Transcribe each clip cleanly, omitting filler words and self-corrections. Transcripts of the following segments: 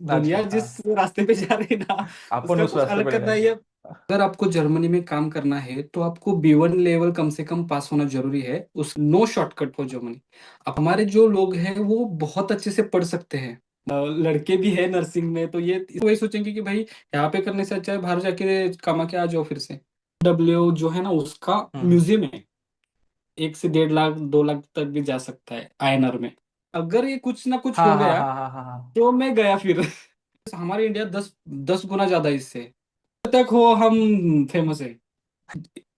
दुनिया अच्छा, हाँ। जिस रास्ते पे जा रही है ना, अपन उसका उस कुछ रास्ते अलग पे जा करना रहे है ये। अगर आपको जर्मनी में काम करना है तो आपको B1 लेवल कम से कम पास होना जरूरी है। उस नो शॉर्टकट फॉर जर्मनी। अब हमारे जो लोग हैं वो बहुत अच्छे से पढ़ सकते हैं। लड़के भी है नर्सिंग में, तो ये वही सोचेंगे कि भाई यहाँ पे करने से अच्छा है बाहर जाके कमा के आ जाओ फिर से। डब्ल्यू जो है ना उसका हैं। म्यूजियम है। 1 से 1.5 लाख 2 लाख तक भी जा सकता है आयनर में। अगर ये कुछ ना कुछ हाँ हो हाँ गया हाँ हाँ हाँ हाँ। तो मैं गया फिर। हमारे इंडिया 10 10 गुना ज्यादा इससे तक हो हम फेमस है।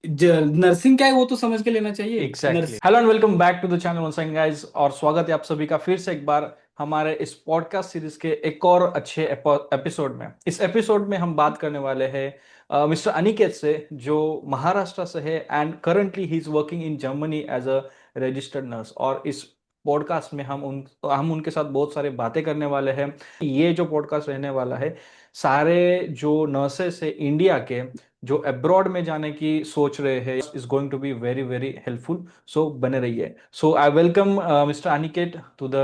नर्सिंग क्या है वो तो समझ के लेना चाहिए। एग्जैक्टली। नर्स hello and welcome back to the channel once again guys, और स्वागत है आप सभी का फिर से एक बार हमारे इस पॉडकास्ट सीरीज के एक और अच्छे एपिसोड में। इस एपिसोड में हम बात करने वाले हैं मिस्टर अनिकेत से, जो महाराष्ट्र से है and currently he is working in Germany as a registered nurse. और इस पॉडकास्ट में हम उनके साथ बहुत सारे बातें करने वाले हैं। ये जो पॉडकास्ट रहने वाला है, सारे जो नर्सेस है इंडिया के जो अब्रॉड में जाने की सोच रहे हैं, is going to be very very helpful. So बने रहिए। So I welcome mister Aniket to the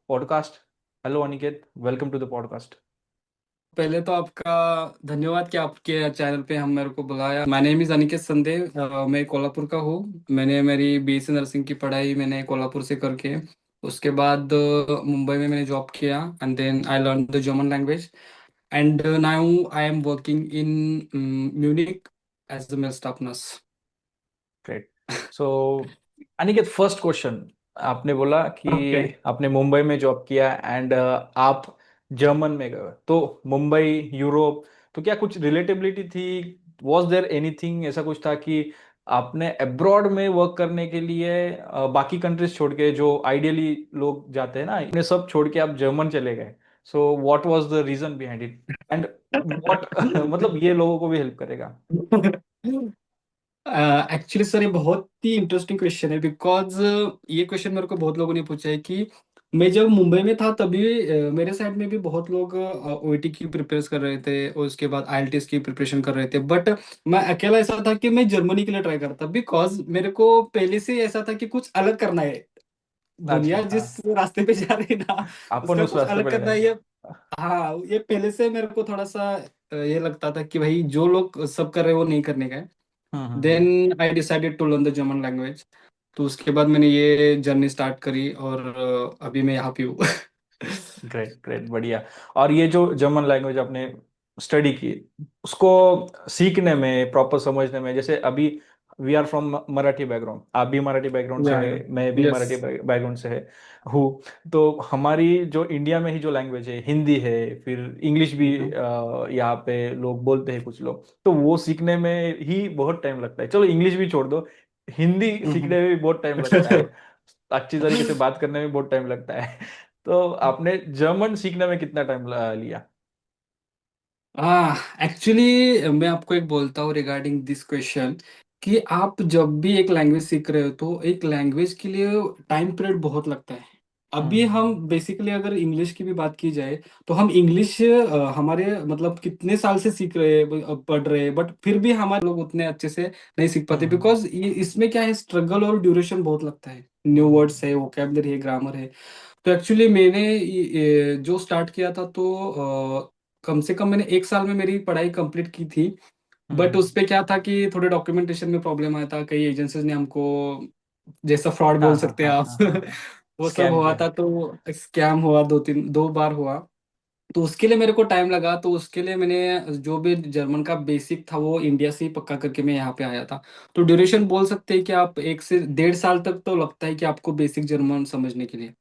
podcast. Hello Aniket, welcome to the podcast. पहले तो आपका धन्यवाद कि आपके चैनल पे हम मेरे को बुलाया। My name is Aniket Sandev. मैं कोल्हापुर का हूँ। मैंने मेरी BSc नर्सिंग की पढ़ाई मैंने कोल्हापुर से करके उसके बाद मुंबई में मैंने जॉब किया and then I learn the German language and now I am working in Munich as a male staff nurse. Great. So Aniket, first question. आपने बोला कि ओके। आपने मुंबई में जॉब किया एंड आप जर्मन में गए, तो मुंबई, यूरोप, तो क्या कुछ रिलेटेबिलिटी थी? वॉज देयर एनीथिंग ऐसा कुछ था कि आपने अब्रॉड में वर्क करने के लिए बाकी कंट्रीज छोड़ के, जो आइडियली लोग जाते हैं ना, इन्हें सब छोड़ के आप जर्मन चले गए? So what was the reason behind it and what मतलब ये लोगों को भी हेल्प करेगा। एक्चुअली सर ये बहुत ही इंटरेस्टिंग क्वेश्चन है बिकॉज ये क्वेश्चन मेरे को बहुत लोगों ने पूछा है कि मैं जब मुंबई में था तभी मेरे साइड में भी बहुत लोग OET की प्रिपेयर कर रहे थे और उसके बाद IELTS की प्रिपरेशन कर रहे थे। बट मैं अकेला ऐसा था कि मैं जर्मनी के लिए ट्राई करता बिकॉज मेरे को पहले से ऐसा था कि कुछ अलग करना है। अच्छा, दुनिया हाँ। जिस रास्ते पे जा रही है ना, अपन उसका उस कुछ रास्ते अलग पे जा करना रहे है हैं। ये। हाँ ये पहले से मेरे को थोड़ा सा ये लगता था कि भाई जो लोग सब कर रहे हैं वो नहीं करने का है। Hmm. Then I decided to learn the German language. तो उसके बाद मैंने ये जर्नी स्टार्ट करी और अभी मैं यहाँ पे हूँ। ग्रेट ग्रेट, बढ़िया। और ये जो जर्मन लैंग्वेज आपने स्टडी की, उसको सीखने में, प्रॉपर समझने में, जैसे अभी we are from Marathi background, आप भी मराठी बैकग्राउंड से या है, मैं भी यस। मराठी बैकग्राउंड से है हूँ। तो हमारी जो इंडिया में ही जो लैंग्वेज है, हिंदी है, फिर इंग्लिश भी यहाँ पे लोग बोलते हैं कुछ लोग, तो वो सीखने में ही बहुत टाइम लगता है। चलो इंग्लिश भी छोड़ दो, हिंदी सीखने में भी बहुत टाइम लगता है। अच्छी तरीके से बात करने में बहुत टाइम लगता है। तो आपने जर्मन सीखने में कितना टाइम लिया? एक्चुअली मैं आपको एक बोलता हूँ रिगार्डिंग दिस क्वेश्चन कि आप जब भी एक लैंग्वेज सीख रहे हो तो एक लैंग्वेज के लिए टाइम पीरियड बहुत लगता है। अभी हम हम्म बेसिकली अगर इंग्लिश की भी बात की जाए तो हम इंग्लिश हमारे मतलब कितने साल से सीख रहे हैं पढ़ रहे हैं बट फिर भी हमारे लोग उतने अच्छे से नहीं सीख पाते हम्म बिकॉज ये इसमें क्या है स्ट्रगल और ड्यूरेशन बहुत लगता है। न्यू हम्म वर्ड्स है, वोकेबलरी है, ग्रामर है। तो एक्चुअली मैंने जो स्टार्ट किया था तो कम से कम मैंने 1 साल में मेरी पढ़ाई कंप्लीट की थी। बट हम्म। उस पे क्या था कि थोड़े डॉक्यूमेंटेशन में प्रॉब्लम आया था। कई एजेंसीज ने हमको जैसा फ्रॉड हाँ बोल हाँ सकते हैं हाँ हाँ हाँ आप। हाँ। वो सब स्कैम हुआ किया। था तो स्कैम हुआ 2 बार हुआ। तो उसके लिए मेरे को टाइम लगा। तो उसके लिए मैंने जो भी जर्मन का बेसिक था वो इंडिया से ही पक्का करके मैं यहाँ पे आया था। तो ड्यूरेशन बोल सकते हैं कि आप 1 से 1.5 साल तक तो लगता है कि आपको बेसिक जर्मन समझने के लिए।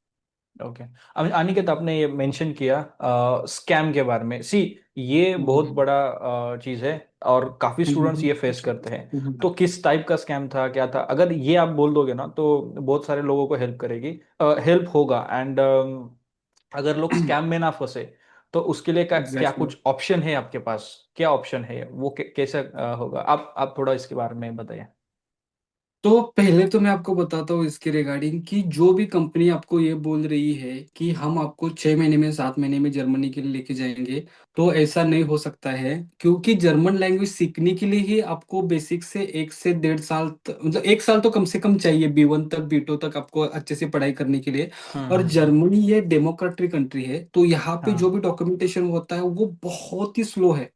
ओके। अब अनिकेत, आपने ये मेंशन किया स्कैम के बारे में। सी, ये बहुत हम्म, बड़ा चीज है, और काफी स्टूडेंट्स हम्म, ये फेस करते हैं। हम्म, तो किस टाइप का स्कैम था, क्या था? अगर ये आप बोल दोगे ना, तो बहुत सारे लोगों को हेल्प करेगी, हेल्प होगा। एंड अगर लोग स्कैम में ना फंसे, तो उसके लिए क्या एग्जैक्टली। कुछ ऑप्शन है आपके पास? क्या ऑप्शन है वो, कैसे होगा? आप थोड़ा इसके बारे में बताइए। तो पहले तो मैं आपको बताता हूँ इसके रिगार्डिंग कि जो भी कंपनी आपको ये बोल रही है कि हम आपको 6 महीने में 7 महीने में जर्मनी के लिए लेके जाएंगे, तो ऐसा नहीं हो सकता है। क्योंकि जर्मन लैंग्वेज सीखने के लिए ही आपको बेसिक से 1 से 1.5 साल मतलब 1 साल तो कम से कम चाहिए, B1 तक B2 तक आपको अच्छे से पढ़ाई करने के लिए। और हम्म। जर्मनी ये डेमोक्रेटिक कंट्री है, तो यहाँ पे जो हाँ। भी डॉक्यूमेंटेशन होता है वो बहुत ही स्लो है।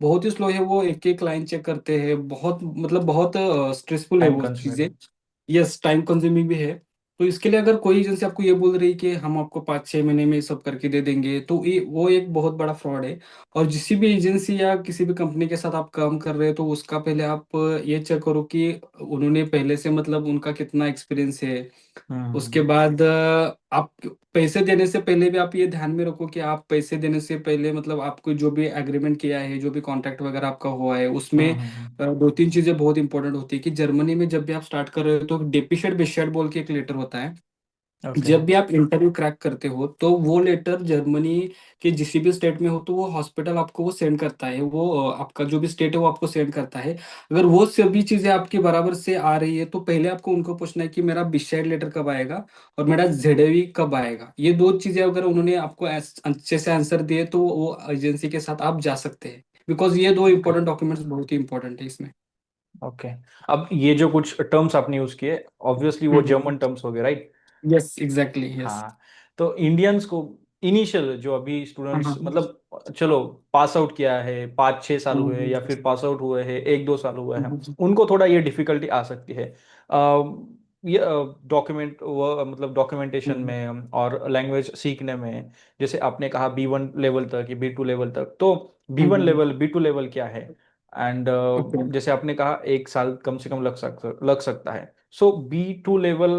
बहुत ही स्लो है, वो एक एक लाइन चेक करते हैं, बहुत मतलब बहुत स्ट्रेसफुल है टाइम वो चीजें। कंज्यूमिंग। यस, टाइम कंज्यूमिंग भी है। तो इसके लिए अगर कोई एजेंसी आपको ये बोल रही है कि हम आपको 5 6 महीने में सब करके दे देंगे, तो ये वो एक बहुत बड़ा फ्रॉड है। और जिस भी एजेंसी या किसी भी कंपनी के साथ आप काम कर रहे हो, तो उसका पहले आप ये चेक करो कि उन्होंने पहले से मतलब उनका कितना एक्सपीरियंस है। उसके हम्म। बाद आप पैसे देने से पहले भी आप ये ध्यान में रखो कि आप पैसे देने से पहले मतलब आपको जो भी एग्रीमेंट किया है, जो भी कॉन्ट्रैक्ट वगैरह आपका हुआ है, उसमें हम्म। 2 3 चीजें बहुत इंपॉर्टेंट होती है। कि जर्मनी में जब भी आप स्टार्ट कर रहे हो, तो डेपिशेट बेशेट बोल के एक लेटर होता है। ओके। जब भी आप इंटरव्यू क्रैक करते हो, तो वो लेटर जर्मनी के जिस भी स्टेट में हो, तो वो हॉस्पिटल आपको वो सेंड करता है, वो आपका जो भी स्टेट है वो आपको सेंड करता है। अगर वो सभी चीजें आपकी बराबर से आ रही है, तो पहले आपको उनको पूछना है कि मेरा बिशाइड लेटर कब आएगा और मेरा जेडेवी कब आएगा। ये दो चीजें अगर उन्होंने आपको अच्छे से आंसर दिए, तो वो एजेंसी के साथ आप जा सकते हैं। बिकॉज ये दो ओके। इंपॉर्टेंट डॉक्यूमेंट्स बहुत ही इंपॉर्टेंट है इसमें। ओके। अब ये जो कुछ टर्म्स आपने यूज किए, ऑब्वियसली वो हम्म। जर्मन टर्म्स हो गए, राइट? Yes, exactly, yes. हाँ। तो इंडियंस को इनिशियल जो अभी हाँ स्टूडेंट्स हाँ। मतलब चलो पास आउट किया है, 5 6 साल हुए या फिर हम्म, पास आउट हुए हैं 1 2 साल हुए हैं, हम्म, उनको थोड़ा ये डिफिकल्टी आ सकती है। ये डॉक्यूमेंट वो मतलब डॉक्यूमेंटेशन हम्म, में और लैंग्वेज सीखने में। जैसे आपने कहा B1 लेवल तक या B2 लेवल तक, तो B1 हम्म। लेवल B2 लेवल क्या है? And okay. जैसे आपने कहा 1 साल कम से कम लग सकता है। सो B2 लेवल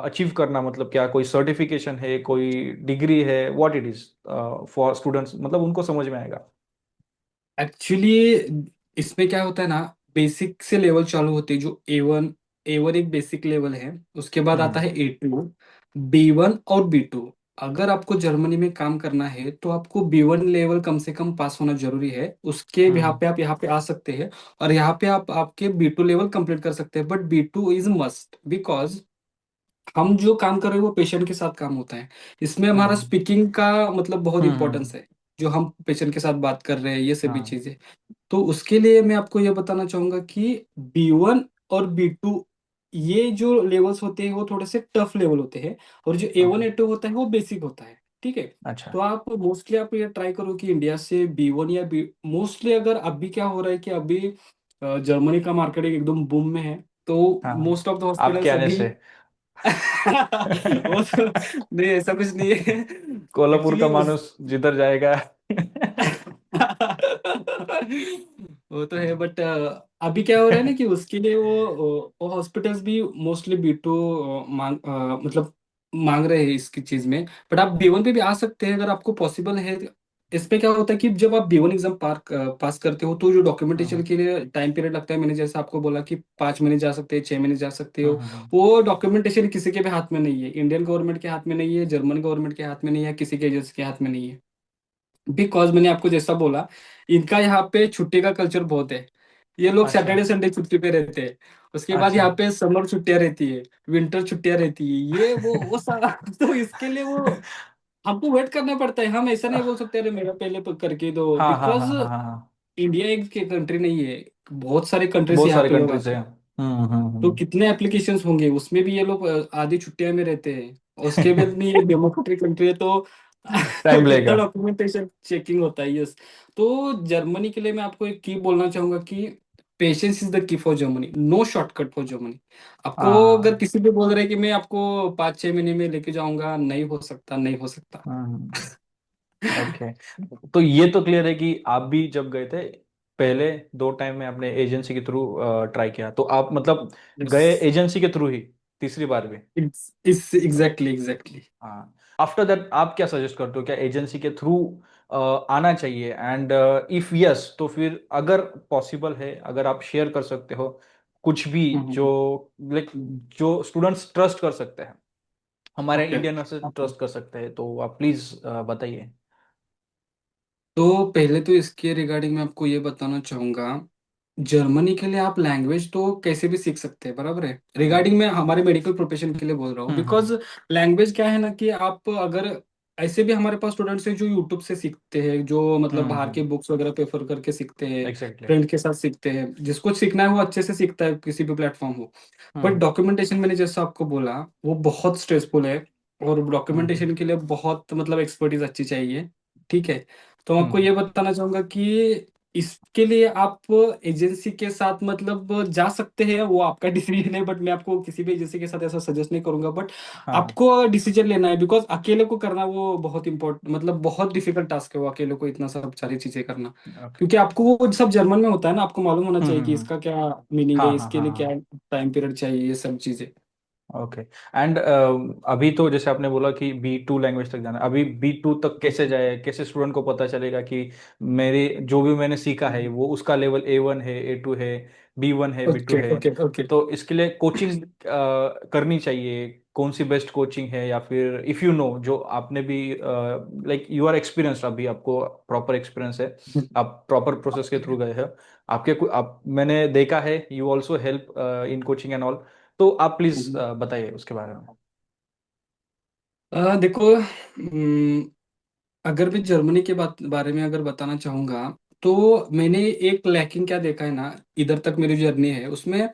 अचीव करना मतलब क्या, कोई सर्टिफिकेशन है, कोई डिग्री है, what it is for students, मतलब उनको समझ में आएगा? एक्चुअली इसमें क्या होता है ना, बेसिक से लेवल चालू होते हैं जो A1। A1 एक बेसिक लेवल है। उसके बाद आता हम्म। है A2, B1 और B2। अगर आपको जर्मनी में काम करना है, तो आपको B1 लेवल कम से कम पास होना जरूरी है। उसके यहाँ हम्म। पे आप यहाँ पे आ सकते हैं, और यहाँ पे आप आपके B2 लेवल कंप्लीट कर सकते हैं। But B2 is must, because हम जो काम कर रहे हैं वो पेशेंट के साथ काम होता है। इसमें हमारा हम्म। स्पीकिंग का मतलब बहुत हम्म। इंपॉर्टेंस है। जो हम पेशेंट के साथ बात कर रहे हैं, ये सभी हाँ। चीजें। तो उसके लिए मैं आपको ये बताना चाहूंगा कि B1 और B2, ये जो लेवल्स होते हैं वो थोड़े से टफ लेवल होते हैं। और जो A1 ओके। A2 होता है वो बेसिक होता है। ठीक है। अच्छा। तो आप मोस्टली आप ये ट्राई करो कि इंडिया से B1 या बी मोस्टली, अगर अभी क्या हो रहा है कि अभी जर्मनी का मार्केट एकदम बूम में है। तो हाँ। मोस्ट ऑफ द आपके हॉस्पिटल्स आने अभी से वो तो नहीं, ऐसा कुछ नहीं है। कोल्हापुर एक्चुअली का उस मानुस जिधर जाएगा। वो तो है, बट अभी क्या हो रहा है ना कि उसके लिए वो हॉस्पिटल्स भी मोस्टली B2 मतलब मांग रहे हैं इसकी चीज में। बट आप B1 पे भी आ सकते हैं अगर आपको पॉसिबल है। इसमें क्या होता है कि जब आप B1 एग्जाम पास करते हो, तो जो डॉक्यूमेंटेशन हम्म। के लिए टाइम पीरियड लगता है, मैंने जैसा आपको बोला कि 5 महीने जा सकते हैं, 6 महीने जा सकते हो। हम्म। वो डॉक्यूमेंटेशन किसी के भी हाथ में नहीं है, इंडियन गवर्नमेंट के हाथ में नहीं है, जर्मन गवर्नमेंट के हाथ में नहीं है, किसी के एजेंसी के हाथ में नहीं है। बिकॉज मैंने आपको जैसा बोला, इनका यहाँ पे छुट्टी का कल्चर बहुत है। ये लोग अच्छा। सैटरडे संडे छुट्टी पे रहते हैं। उसके बाद अच्छा। यहाँ पे समर छुट्टियां रहती है, विंटर छुट्टियां रहती है, ये वो सारा तो इसके लिए वो हमको वेट करना पड़ता है। हम ऐसा नहीं बोल सकते अरे मेरा पहले करके दो, हाँ हाँ बिकॉज हाँ हाँ हाँ हाँ। इंडिया एक कंट्री नहीं है, बहुत सारे कंट्रीज बहुत यहाँ सारे पे लोग कंट्रीज आते है। हैं। तो हम्म। कितने एप्लीकेशंस होंगे, उसमें भी ये लोग आधी छुट्टियां में रहते हैं। और उसके बाद भी ये डेमोक्रेटिक कंट्री है, तो टाइम कितना लेगा। डॉक्यूमेंटेशन चेकिंग होता है। यस। तो जर्मनी के लिए मैं आपको एक की बोलना चाहूंगा कि patience is the key for Germany, no shortcut for Germany. आपको अगर हाँ। किसी भी बोल रहे हैं कि मैं आपको 5 6 महीने में लेके जाऊंगा, नहीं हो सकता, नहीं हो सकता। ओके। तो ये तो क्लियर है कि आप भी जब गए थे पहले 2 टाइम में आपने एजेंसी के थ्रू ट्राई किया, तो आप मतलब गए इट्स एजेंसी के थ्रू ही तीसरी बार भी? It's exactly, exactly. हाँ। आफ्टर दैट आप क्या सजेस्ट करते हो, क्या एजेंसी के थ्रू आना चाहिए? एंड इफ यस, तो फिर अगर पॉसिबल है, अगर आप शेयर कर सकते हो कुछ भी जो लाइक जो स्टूडेंट्स ट्रस्ट कर सकते हैं, हमारे ओके। इंडियन से ट्रस्ट कर सकते हैं, तो आप प्लीज बताइए। तो पहले तो इसके रिगार्डिंग मैं आपको ये बताना चाहूंगा जर्मनी के लिए आप लैंग्वेज तो कैसे भी सीख सकते हैं, बराबर है। रिगार्डिंग मैं हमारे मेडिकल प्रोफेशन के लिए बोल रहा हूँ, हम्म बिकॉज लैंग्वेज क्या है ना कि आप अगर, ऐसे भी हमारे पास स्टूडेंट्स हैं जो यूट्यूब से सीखते हैं, जो मतलब बाहर के हम्म। बुक्स वगैरह प्रेफर करके सीखते हैं, एग्जैक्टली। फ्रेंड के साथ सीखते हैं। जिसको सीखना है वो अच्छे से सीखता है, किसी भी प्लेटफॉर्म हो। बट हम्म डॉक्यूमेंटेशन मैंने जैसा आपको बोला, वो बहुत स्ट्रेसफुल है। और हम्म डॉक्यूमेंटेशन के लिए बहुत मतलब एक्सपर्टीज अच्छी चाहिए। ठीक है। तो मैं आपको हम्म ये बताना चाहूंगा कि इसके लिए आप एजेंसी के साथ मतलब जा सकते हैं, वो आपका डिसीजन है। बट मैं आपको किसी भी एजेंसी के साथ ऐसा सजेस्ट नहीं करूंगा। बट हाँ। आपको डिसीजन लेना है, बिकॉज अकेले को करना वो बहुत इंपॉर्टेंट, मतलब बहुत डिफिकल्ट टास्क है वो, अकेले को इतना सब सारी चीजें करना। ओके। क्योंकि आपको वो सब जर्मन में होता है ना, आपको मालूम होना चाहिए कि हम्म। इसका क्या मीनिंग है, हाँ हाँ इसके हाँ लिए क्या हाँ। टाइम पीरियड चाहिए, ये सब चीजें। ओके। एंड अभी तो जैसे आपने बोला कि B2 लैंग्वेज तक जाना है, अभी B2 तक कैसे जाए, कैसे स्टूडेंट को पता चलेगा कि मेरे जो भी मैंने सीखा है वो उसका लेवल A1 है, A2 है, B1 है, B2 ओके है। Okay okay. तो इसके लिए कोचिंग करनी चाहिए, कौन सी बेस्ट कोचिंग है, या फिर इफ़ यू नो जो आपने भी लाइक यू आर एक्सपीरियंस्ड, अभी आपको प्रॉपर एक्सपीरियंस है, आप प्रॉपर प्रोसेस के थ्रू गए हैं, आप मैंने देखा है you also help in coaching and all. तो आप प्लीज बताइए उसके बारे में। देखो, अगर मैं जर्मनी के बारे में अगर बताना चाहूंगा, तो मैंने एक लैकिंग क्या देखा है ना, इधर तक मेरी जर्नी है उसमें,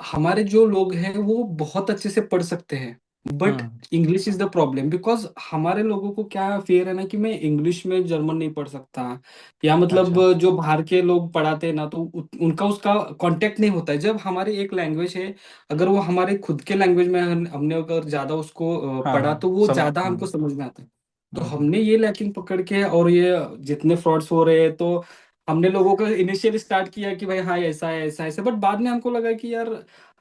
हमारे जो लोग हैं वो बहुत अच्छे से पढ़ सकते हैं। But hmm. English is the problem, because हमारे लोगों को क्या फियर है ना कि मैं इंग्लिश में जर्मन नहीं पढ़ सकता, या मतलब अच्छा। जो बाहर के लोग पढ़ाते हैं ना, तो उनका उसका कांटेक्ट नहीं होता है। जब हमारी एक लैंग्वेज है, अगर वो हमारे खुद के लैंग्वेज में हमने अगर ज्यादा उसको हाँ पढ़ा, हाँ तो वो सब। ज्यादा हमको समझ में आता है। तो हम्म। हमने ये लैकिंग पकड़ के, और ये जितने फ्रॉड्स हो रहे हैं, तो हमने लोगों को इनिशियली स्टार्ट किया कि भाई हाँ ऐसा है ऐसा है ऐसा। बट बाद में हमको लगा कि यार,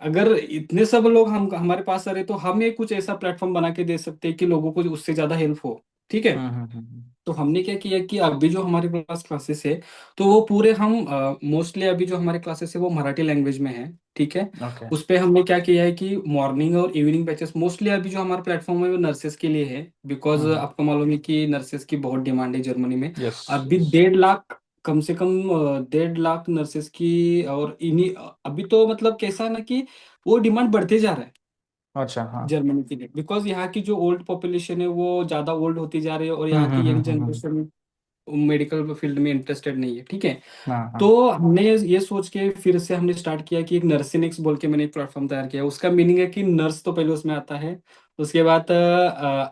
अगर इतने सब लोग हम हमारे पास आ रहे, तो हमें कुछ ऐसा प्लेटफॉर्म बना के दे सकते हैं कि लोगों को उससे ज्यादा हेल्प हो। ठीक है। हम्म। तो हमने क्या किया कि अभी जो हमारे पास क्लासेस है, तो वो पूरे हम मोस्टली अभी जो हमारे क्लासेस है वो मराठी लैंग्वेज में है। ठीक है। ओके। उस पे हमने क्या किया है कि मॉर्निंग और इवनिंग बैचेस, मोस्टली अभी जो हमारा प्लेटफॉर्म है वो नर्सेस के लिए है। बिकॉज हम्म। आपको मालूम है कि नर्सेस की बहुत डिमांड है जर्मनी में। यस अभी यस। 1.5 लाख, कम से कम 1.5 लाख नर्सेस की, और इन्हीं अभी तो मतलब कैसा है ना कि वो डिमांड बढ़ते जा रहा है अच्छा हाँ। जर्मनी के लिए। बिकॉज यहाँ की जो ओल्ड पॉपुलेशन है वो ज्यादा ओल्ड होती जा रही है, और यहाँ की यंग हम्म। जनरेशन मेडिकल फील्ड में इंटरेस्टेड नहीं है। ठीक है। हाँ हाँ तो हमने ये सोच के फिर से हमने स्टार्ट किया कि एक नर्सिनिक्स बोल के मैंने एक प्लेटफॉर्म तैयार किया। उसका मीनिंग है कि नर्स तो पहले उसमें आता है। उसके बाद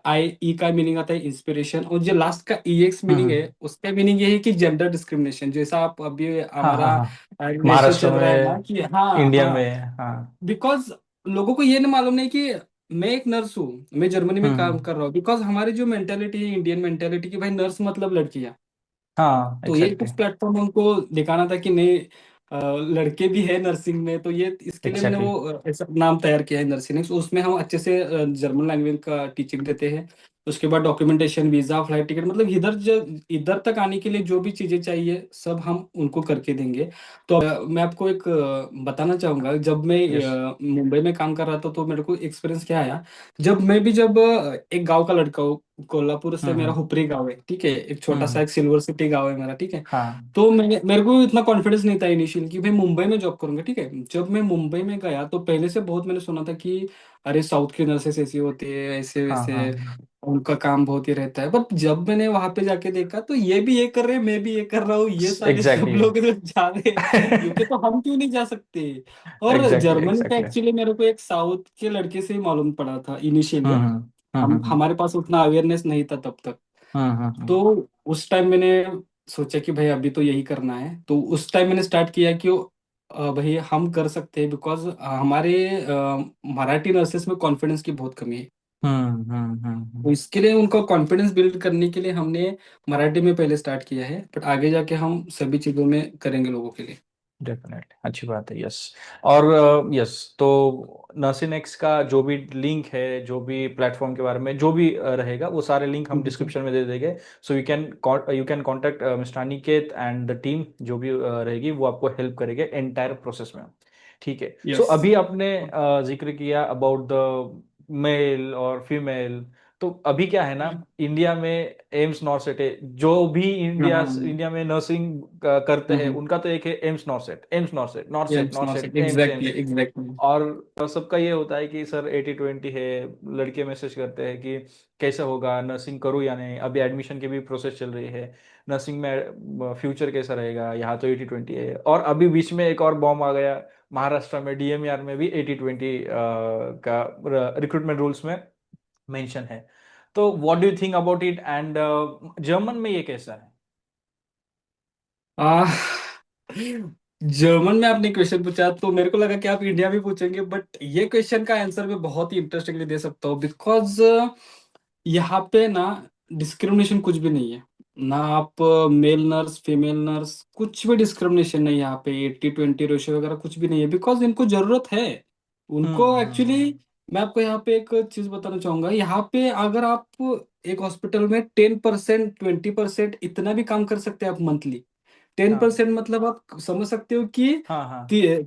आई ई का मीनिंग आता है इंस्पिरेशन, और जो लास्ट का ई एक्स मीनिंग है, हम्म। उसका मीनिंग ये है कि जेंडर डिस्क्रिमिनेशन। जैसा आप अभी हाँ हाँ हमारा हाँ। रेशो महाराष्ट्र चल रहा है ना में, कि हाँ इंडिया हाँ। में। हाँ। बिकॉज लोगों को ये नहीं मालूम नहीं कि मैं एक नर्स हूँ, मैं जर्मनी में काम हम्म। कर रहा हूँ। बिकॉज हमारी जो मेंटेलिटी है, इंडियन मेंटेलिटी, की भाई नर्स मतलब लड़की। हाँ तो ये एग्जैक्टली। कुछ प्लेटफॉर्म हमको दिखाना था कि नहीं, लड़के भी है नर्सिंग में। तो ये इसके लिए मैंने एग्जैक्टली। वो ऐसा नाम तैयार किया है नर्सिंग। उसमें हम अच्छे से जर्मन लैंग्वेज का टीचिंग देते हैं। उसके बाद डॉक्यूमेंटेशन, वीजा, फ्लाइट टिकट, मतलब इधर तक आने के लिए जो भी चीजें चाहिए सब हम उनको करके देंगे। तो मैं आपको एक बताना चाहूंगा, जब मैं यस। मुंबई में काम कर रहा था, तो मेरे को एक्सपीरियंस क्या आया। जब एक गांव का लड़का हूँ, कोल्हापुर से, मेरा हम्म हुपरी गांव है। ठीक है। एक छोटा सा हम्म। एक सिल्वर सिटी गांव है मेरा। ठीक है। हाँ तो मेरे को इतना कॉन्फिडेंस नहीं था इनिशियल कि भाई मुंबई में जॉब करूंगा। ठीक है। जब मैं मुंबई में गया, तो पहले से बहुत मैंने सुना था कि अरे साउथ की नर्सेस ऐसी होती है, ऐसे हाँ हाँ। वैसे, उनका काम बहुत ही रहता है। बट जब मैंने वहां पे जाके देखा, तो ये भी ये कर रहे हैं, मैं भी ये कर रहा हूँ, ये सारे सब एग्जैक्टली। लोग जब जा रहे हैं यूके, तो हम क्यों नहीं जा सकते। और एग्जैक्टली जर्मनी पे एग्जैक्टली। एक्चुअली मेरे को एक साउथ के लड़के से ही मालूम पड़ा था इनिशियली। हम्म हम हम्म हमारे पास उतना अवेयरनेस नहीं था तब तक। हम्म। तो उस टाइम मैंने सोचा कि भाई अभी तो यही करना है। तो उस टाइम मैंने स्टार्ट किया कि भाई हम कर सकते हैं। बिकॉज हमारे मराठी नर्सेस में कॉन्फिडेंस की बहुत कमी है। तो हम्म। इसके लिए उनका कॉन्फिडेंस बिल्ड करने के लिए हमने मराठी में पहले स्टार्ट किया है। बट आगे जाके हम सभी चीज़ों में करेंगे लोगों के लिए। डेफिनेटली अच्छी बात है। यस। और यस, तो नर्सिनेक्स का जो भी लिंक है, जो भी प्लेटफॉर्म के बारे में जो भी रहेगा, वो सारे लिंक हम डिस्क्रिप्शन में दे देंगे। So you can contact mister Aniket and the team जो भी रहेगी, वो आपको हेल्प करेंगे एंटायर प्रोसेस में। ठीक है। So yes. अभी आपने जिक्र किया अबाउट द मेल और फीमेल, तो अभी क्या है ना, इंडिया में एम्स नॉरसेट है। जो भी इंडिया हाँ। इंडिया में नर्सिंग करते हैं, हम्म। उनका तो एक है AIIMS NORCET, AIIMS NORCET, NORCET AIIMS NORCET, not AIIMS exactly AIIMS. Exactly. और सबका ये होता है कि सर 80-20 है। लड़के मैसेज करते हैं कि कैसे होगा, नर्सिंग करूँ या नहीं, अभी एडमिशन की भी प्रोसेस चल रही है, नर्सिंग में फ्यूचर कैसा रहेगा, यहाँ तो 80-20 है। और अभी बीच में एक और बॉम्ब आ गया, महाराष्ट्र में डीएमईआर में भी 80-20 का रिक्रूटमेंट रूल्स में मेंशन है। तो what do you think about it, and German में ये कैसा है? आ जर्मन में आपने क्वेश्चन पूछा तो मेरे को लगा कि आप इंडिया में पूछेंगे, बट ये क्वेश्चन का आंसर मैं बहुत ही इंटरेस्टिंगली दे सकता हूँ, बिकॉज यहाँ पे ना डिस्क्रिमिनेशन कुछ भी नहीं है। ना आप मेल नर्स फीमेल नर्स कुछ भी डिस्क्रिमिनेशन नहीं है यहाँ पे। 80-20 रेशियो वगैरह कुछ भी नहीं है, बिकॉज इनको जरूरत है। हम्म उनको एक्चुअली हम्म मैं आपको यहाँ पे एक चीज बताना चाहूंगा। यहाँ पे अगर आप एक हॉस्पिटल में 10% 20% इतना भी काम कर सकते हैं आप मंथली। टेन हाँ परसेंट मतलब आप समझ सकते हो कि हाँ हाँ ती-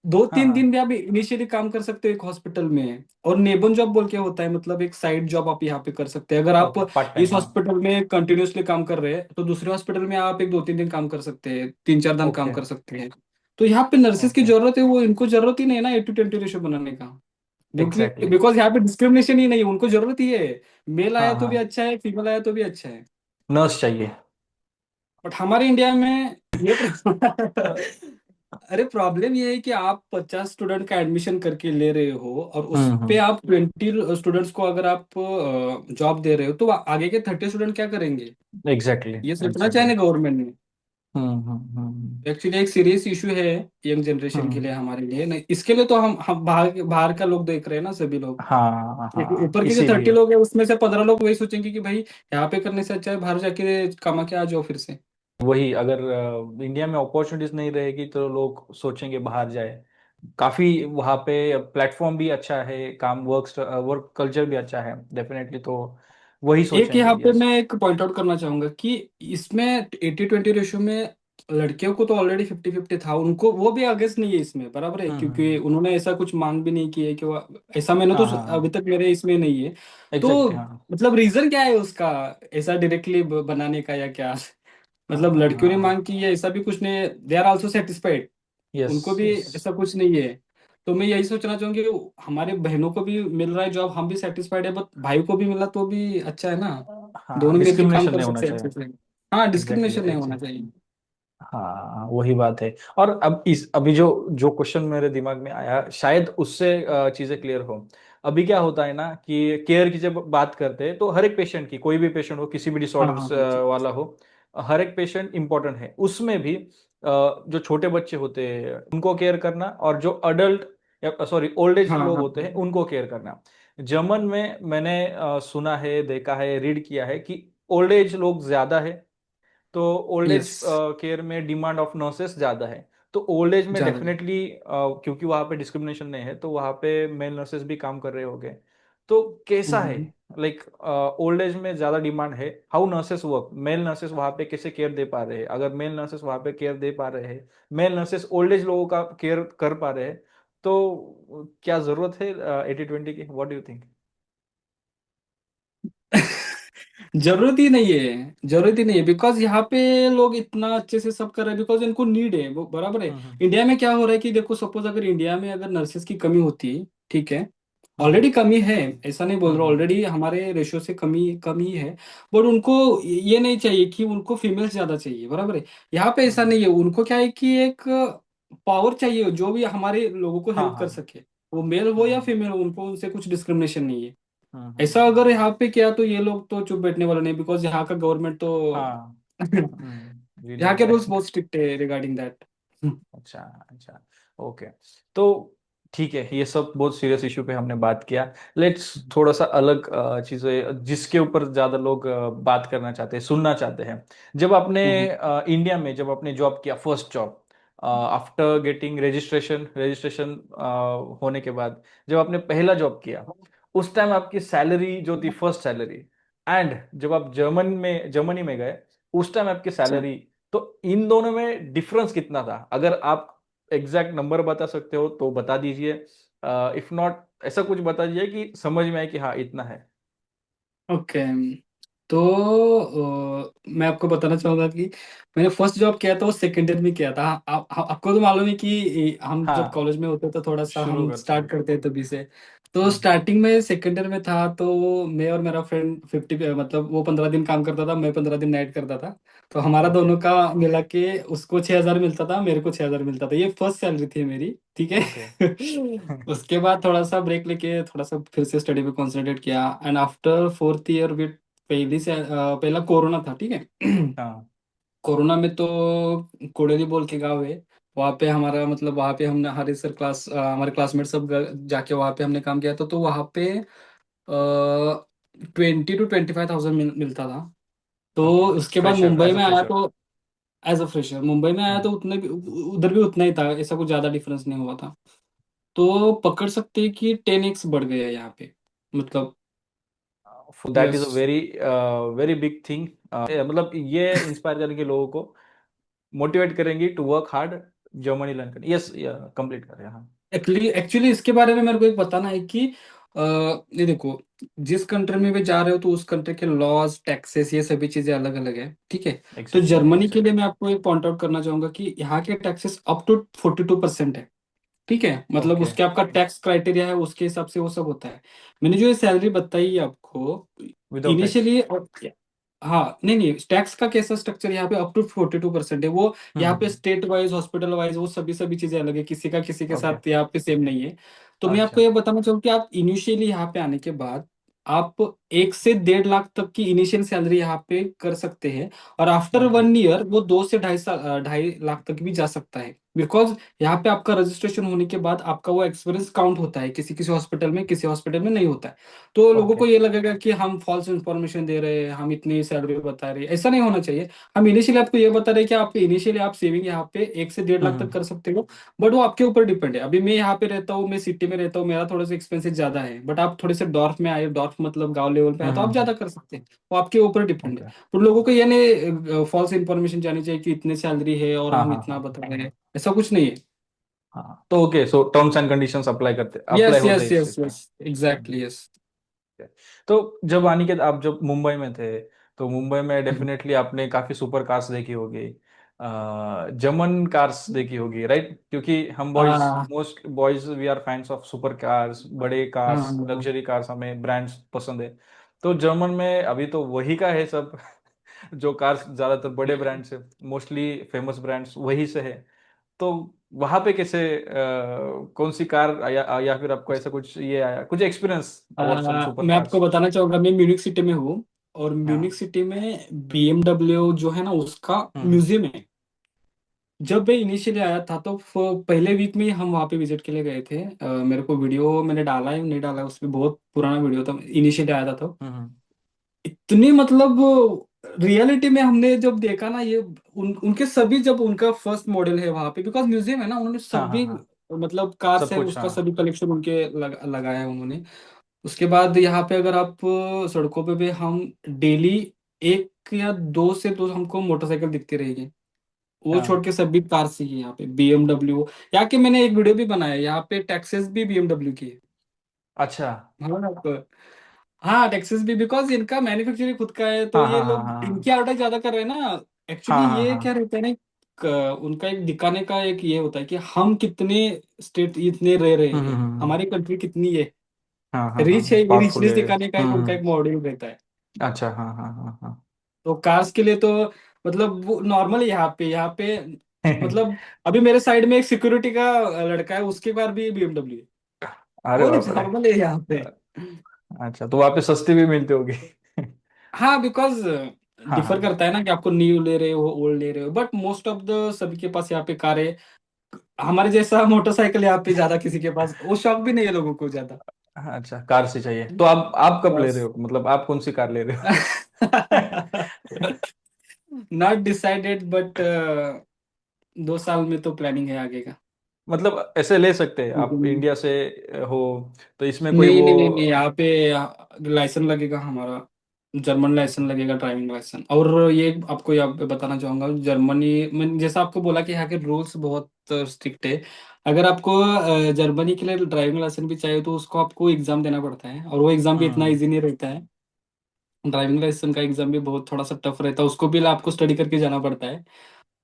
2-3 दिन हाँ भी आप इनिशियली काम कर सकते हो एक हॉस्पिटल में। और नेबन जॉब बोल के होता है, मतलब एक साइड जॉब आप यहाँ पे कर सकते हैं। अगर हाँ, आप ओके, पार्ट टाइम, इस हाँ। हॉस्पिटल में कंटिन्यूअसली काम कर रहे हैं तो दूसरे हॉस्पिटल में आप एक 2-3 दिन काम कर सकते हैं, 3-4 दिन काम ओके कर सकते हैं। तो यहाँ पे नर्सेज की ओके, जरूरत है, वो इनको जरूरत ही नहीं है ना 80-20 रेशियो बनाने का। क्योंकि एग्जैक्टली। बिकॉज यहाँ पे डिस्क्रिमिनेशन ही नहीं है, उनको जरूरत ही है। मेल हाँ आया तो भी हाँ, अच्छा है, फीमेल आया तो भी अच्छा है। नर्स चाहिए। बट हमारे इंडिया में ये अ, अरे प्रॉब्लम ये है कि आप 50 स्टूडेंट का एडमिशन करके ले रहे हो और उस पे हम्म, आप 20 स्टूडेंट्स को अगर आप जॉब दे रहे हो तो आगे के 30 स्टूडेंट क्या करेंगे? एग्जैक्टली ये सोचना चाहिए एग्जैक्टली। ना गवर्नमेंट ने। हम्म। एक्चुअली एक सीरियस इशू है यंग जनरेशन के हम्म, लिए, हमारे लिए नहीं। इसके लिए तो हम बाहर बाहर का लोग देख रहे हैं ना सभी लोग। हाँ हाँ, ऊपर के जो 30 इसीलिए। लोग हैं उसमें से 15 लोग वही सोचेंगे कि भाई यहाँ पे करने से अच्छा है बाहर जाके कमा के आ जाओ फिर से। वही, अगर इंडिया में अपॉर्चुनिटीज नहीं रहेगी तो लोग सोचेंगे बाहर जाए। काफी वहाँ पे प्लेटफॉर्म भी अच्छा है, काम, वर्क वर्क कल्चर भी अच्छा है, डेफिनेटली, तो वही एक सोचेंगे, यहाँ पे यस। मैं एक पॉइंट आउट करना चाहूंगा कि इसमें 80-20 रेशियो में लड़कियों को तो ऑलरेडी 50-50 था, उनको वो भी अगेंस्ट नहीं है इसमें, बराबर है, क्योंकि हम्म, उन्होंने ऐसा कुछ मांग भी नहीं की है कि वो ऐसा। मैंने तो हाँ हाँ अभी हाँ, तक मेरे इसमें नहीं है। तो एग्जैक्टली, हाँ मतलब रीजन क्या है उसका ऐसा डायरेक्टली बनाने का, या क्या? हाँ मतलब हाँ लड़कियों ने हाँ, मांग की है ऐसा भी कुछ नहीं है, they are also satisfied. Yes उनको भी यस। ऐसा कुछ नहीं है। तो मैं यही सोचना चाहूंगी हमारे बहनों को भी मिल रहा है जॉब, हम भी सेटिस्फाइड है, बट भाई को भी मिला तो भी अच्छा है ना। हाँ, दोनों मिलके काम डिस्क्रिमिनेशन कर नहीं होना सकते हैं चाहिए। अच्छे से। हाँ, एग्जैक्टली डिस्क्रिमिनेशन नहीं होना एग्जैक्टली। चाहिए। हाँ, वही बात है। और अब इस अभी जो जो क्वेश्चन मेरे दिमाग में आया, शायद उससे चीजें क्लियर हो। अभी क्या होता है ना कि केयर की जब बात करते हैं तो हर एक पेशेंट की, कोई भी पेशेंट हो, किसी भी हाँ हाँ डिसऑर्डर हाँ जी। वाला हो, हर एक पेशेंट इंपॉर्टेंट है। उसमें भी जो छोटे बच्चे होते हैं उनको केयर करना, और जो अडल्ट या सॉरी ओल्ड एज हाँ लोग हाँ होते हैं उनको केयर करना। जर्मन में मैंने सुना है, देखा है, रीड किया है कि ओल्ड एज लोग ज्यादा है, तो ओल्ड एज यस। केयर में डिमांड ऑफ नर्सेस ज्यादा है। तो ओल्ड एज में ज्यादा। डेफिनेटली, क्योंकि वहाँ पे डिस्क्रिमिनेशन नहीं है, तो वहाँ पे मेल नर्सेस भी काम कर रहे होंगे। तो कैसा है, हम्म। लाइक ओल्ड एज में ज्यादा डिमांड है, how nurses work, mail nurses वहाँ पे कैसे केयर दे पा रहे हैं? अगर मेल नर्सेस वहाँ पे केयर दे पा रहे हैं, मेल नर्सेस ओल्ड एज लोगों का केयर कर पा रहे हैं, तो क्या जरूरत है 80-20 की? What do you think? जरूरत ही नहीं है, जरूरत ही नहीं है, बिकॉज यहाँ पे लोग इतना अच्छे से सब कर रहे हैं बिकॉज इनको नीड है, वो बराबर है। हम्म इंडिया में क्या हो रहा है कि देखो सपोज अगर इंडिया में अगर नर्सेज की कमी होती, ठीक है, हम्म ऑलरेडी कमी है, ऐसा नहीं बोल हम्म रहा, हम्म ऑलरेडी हमारे रेशियो से कमी कमी है। बट उनको ये नहीं चाहिए कि उनको फीमेल्स ज्यादा चाहिए, बराबर है। यहाँ पे ऐसा हम्म, नहीं है, उनको क्या है कि एक पावर चाहिए जो भी हमारे लोगों को हाँ हेल्प हाँ, कर सके। वो मेल हो या हम्म फीमेल हो, उनको उनसे कुछ डिस्क्रिमिनेशन नहीं है। हम्म हम्म ऐसा हम्म, अगर यहाँ पे किया तो ये लोग तो चुप बैठने वाले नहीं, बिकॉज यहाँ का गवर्नमेंट तो हाँ, वी नो यहाँ के रूल्स दैट। बहुत स्ट्रिक्ट है रिगार्डिंग दैट। अच्छा अच्छा, ओके। तो ठीक है, ये सब बहुत सीरियस इशू पे हमने बात किया। लेट्स थोड़ा सा अलग चीजें जिसके ऊपर ज्यादा लोग बात करना चाहते हैं, सुनना चाहते हैं। जब आपने इंडिया में जब आपने जॉब किया, first job, after getting registration registration होने के बाद, जब आपने पहला जॉब किया, उस टाइम आपकी सैलरी जो थी, फर्स्ट सैलरी, एंड जब आप जर्मनी में गए, उस टाइम आपकी अच्छा। सैलरी, तो इन दोनों में डिफरेंस कितना था? अगर आप एग्जैक्ट नंबर बता सकते हो तो बता दीजिए, इफ नॉट, ऐसा कुछ बता दीजिए कि समझ में आए कि हाँ इतना है। ओके। तो मैं आपको बताना चाहूंगा कि मैंने फर्स्ट जॉब किया था वो सेकेंड ईयर में किया था। आपको तो मालूम है कि हम जब हाँ, कॉलेज में होते तो थोड़ा सा शुरू हम करते स्टार्ट हैं। करते हैं तभी से। तो हम्म। स्टार्टिंग में सेकेंड ईयर में था तो मैं और मेरा फ्रेंड 50, मतलब वो 15 दिन काम करता था, मैं 15 दिन नाइट करता था। तो हमारा ओके। दोनों का मिला के उसको 6,000 मिलता था, मेरे को 6,000 मिलता था। ये फर्स्ट सैलरी थी मेरी, ठीक है। ओके। उसके बाद थोड़ा सा ब्रेक लेके थोड़ा सा फिर से स्टडी पे कंसंट्रेट किया। And after fourth year with पहला कोरोना था, ठीक है। हाँ। कोरोना में तो कोडेली बोल के गाँव है, वहाँ पे हमारा मतलब वहाँ पे हमने हमारे सर क्लास हमारे क्लासमेट सब जाके वहाँ पे हमने काम किया था। तो वहाँ पे 20 to 25,000 मिलता था। तो ओके। उसके बाद फ्रेशर, मुंबई एज अ में आया फ्रेशर। तो एज अ फ्रेशर मुंबई में आया हम्म। तो उतने भी उधर भी उतना ही था, ऐसा कुछ ज्यादा डिफरेंस नहीं हुआ था। तो पकड़ सकते हैं कि 10x बढ़ गया है यहाँ पे, मतलब। That is yes. A very very big thing. मतलब ये इंस्पायर करेंगे लोगों को, मोटिवेट करेंगी to work hard, Germany learn करें। यस, कंप्लीट करें। हाँ। एक्चुअली एक्चुअली इसके बारे में मेरे को एक बताना है कि ये देखो, जिस कंट्री में भी जा रहे हो तो उस कंट्री के लॉज, टैक्सेस, ये सभी चीजें अलग अलग है, ठीक है। तो एग्जैक्टली, जर्मनी के लिए एग्जैक्टली। मैं आपको एक पॉइंट आउट करना चाहूंगा कि यहाँ के टैक्सेस अप टू 42% है, ठीक है। मतलब ओके। उसके आपका टैक्स क्राइटेरिया है, उसके हिसाब से वो सब होता है। मैंने जो ये सैलरी बताई है आपको विदाउट टैक्स। इनिशियली, हाँ नहीं नहीं, टैक्स का कैसा स्ट्रक्चर यहाँ पे अप टू 42% है वो। यहाँ पे हम्म। स्टेट वाइज, हॉस्पिटल वाइज वो सभी सभी चीजें अलग है, किसी का किसी के ओके। साथ यहाँ पे सेम नहीं है। तो मैं आपको अच्छा। ये बताना चाहूँ कि आप इनिशियली यहाँ पे आने के बाद आप 1 से 1.5 लाख तक की इनिशियल सैलरी यहाँ पे कर सकते हैं। और आफ्टर ओके। 1 ईयर वो 2 से 2.5 साल 2.5 लाख तक भी जा सकता है। बिकॉज यहाँ पे आपका रजिस्ट्रेशन होने के बाद आपका वो एक्सपीरियंस काउंट होता है, किसी किसी हॉस्पिटल में, किसी हॉस्पिटल में नहीं होता है। तो लोगों ओके। को ये लगेगा कि हम फॉल्स इन्फॉर्मेशन दे रहे हैं, हम इतनी सैलरी बता रहे हैं, ऐसा नहीं होना चाहिए। हम इनिशियली आपको ये बता रहे हैं कि आप इनिशियली आप सेविंग यहाँ पे 1 से 1.5 लाख तक हम्म। कर सकते हो। बट वो आपके ऊपर डिपेंड है। अभी मैं यहाँ पे रहता हूँ, मैं सिटी में रहता हूँ, मेरा थोड़ा सा एक्सपेंसिव ज्यादा है। बट आप थोड़े से डॉर्फ में आए, डॉर्फ मतलब गांव लेवल पे आए, तो आप हम्म। ज्यादा कर सकते हैं। वो आपके ऊपर डिपेंड है। ओके। तो लोगों को ये नहीं फॉल्स इन्फॉर्मेशन जानी चाहिए कि इतनी सैलरी है और हाँ, हम हाँ, इतना हाँ, बता रहे हैं, ऐसा कुछ नहीं है। हाँ। तो okay, so terms and conditions apply yes होते हैं यस इस यस चीज में। Yes, exactly yes. तो जब अनिकेत, आप जब मुंबई में थे, तो मुंबई में डेफिनेटली आपने काफी सुपर कार्स देखी होगी, जर्मन कार्स देखी होगी, राइट? क्योंकि हम बॉयज, हाँ most boys, we are fans of super cars, बड़े कार्स, हाँ लग्जरी कार्स, हमें ब्रांड्स पसंद है। तो जर्मन में अभी तो वही का है सब। जो कार्स ज्यादातर बड़े ब्रांड से, मोस्टली फेमस ब्रांड्स वही से है। तो वहां पे कैसे, कौन सी कार, या फिर आपको ऐसा कुछ ये आया, कुछ एक्सपीरियंस अबाउट सम सुपर मैं आपको कार्स? बताना चाहूंगा, मैं म्यूनिक सिटी में हूँ। और म्यूनिक हाँ। सिटी में BMW जो है ना, उसका हम्म। म्यूजियम है। जब मैं इनिशियली आया था तो पहले वीक में ही हम वहाँ पे विजिट के लिए गए थे। मेरे को वीडियो मैंने डाला है नहीं डाला है, उसमें बहुत पुराना वीडियो था, इनिशियली आया था तो हम्म। इतनी मतलब रियलिटी में हमने जब देखा ना ये उनके सभी, जब उनका फर्स्ट मॉडल है वहां पे, बिकॉज म्यूजियम है ना, उन्होंने हाँ, हाँ, सभी हाँ। मतलब कार्स सब है कुछ, उसका हाँ। सभी कलेक्शन उनके लगाया है उन्होंने। उसके बाद यहाँ पे अगर आप सड़कों पे भी हम डेली 1 या 2 से 2 हमको मोटरसाइकिल दिखती रहेगी। वो छोड़ हाँ। के सभी कार से ही यहाँ पे BMW। यहाँ के मैंने एक वीडियो भी बनाया है, यहाँ पे टैक्सेस भी BMW की है। अच्छा। हाँ हाँ, टैक्सेस भी, बिकॉज इनका मैन्युफैक्चरिंग खुद का है तो हाँ, ये हाँ, हाँ, लोग हाँ, इनकी एडवर्टाइज ज्यादा कर रहे हैं ना। एक्चुअली हाँ, हाँ, ये क्या हाँ, रहता है ना, उनका एक दिखाने का एक ये होता है कि हम कितने स्टेट इतने रह रहे हम्म, हैं, हमारी कंट्री कितनी है, हाँ, हाँ, हाँ, रिच है, ये पावरफुल रिचनेस है। दिखाने का एक उनका एक मॉडल रहता है। अच्छा, हाँ, हाँ, हाँ, हाँ। तो कार्स के लिए तो मतलब वो नॉर्मल है यहाँ पे मतलब अभी मेरे साइड में एक सिक्योरिटी का लड़का है, उसके पास भी BMW है। अरे वो बाप रे। नॉर्मल है यहाँ पे। अच्छा, तो वहाँ पे सस्ती भी मिलती होगी। हाँ बिकॉज हाँ, डिफर हाँ। करता है ना कि आपको न्यू ले रहे हो ओल्ड ले रहे हो, बट मोस्ट ऑफ द सभी के पास यहाँ पे कार है। हमारे जैसा मोटरसाइकिल यहाँ पे ज्यादा किसी के पास वो शौक भी नहीं है लोगों को ज्यादा। अच्छा, कार से चाहिए तो आप कब ले रहे बस हो, मतलब आप कौन सी कार ले रहे हो? नॉट डिसाइडेड बट 2 साल में तो प्लानिंग है आगे का। मतलब ऐसे ले सकते हैं आप नहीं इंडिया से हो, तो इसमें कोई नहीं वो। नहीं नहीं, यहाँ पे लाइसेंस लगेगा हमारा, जर्मन लाइसेंस लगेगा, ड्राइविंग लाइसेंस। और ये आपको यहाँ पे बताना चाहूंगा, जर्मनी में जैसा आपको बोला कि यहाँ के रूल्स बहुत स्ट्रिक्ट है। अगर आपको जर्मनी के लिए ड्राइविंग लाइसेंस भी चाहिए तो उसको आपको एग्जाम देना पड़ता है, और वो एग्जाम भी इतना हम्म। इजी नहीं रहता है। ड्राइविंग लाइसेंस का एग्जाम भी बहुत थोड़ा सा टफ रहता है, उसको भी आपको स्टडी करके जाना पड़ता है।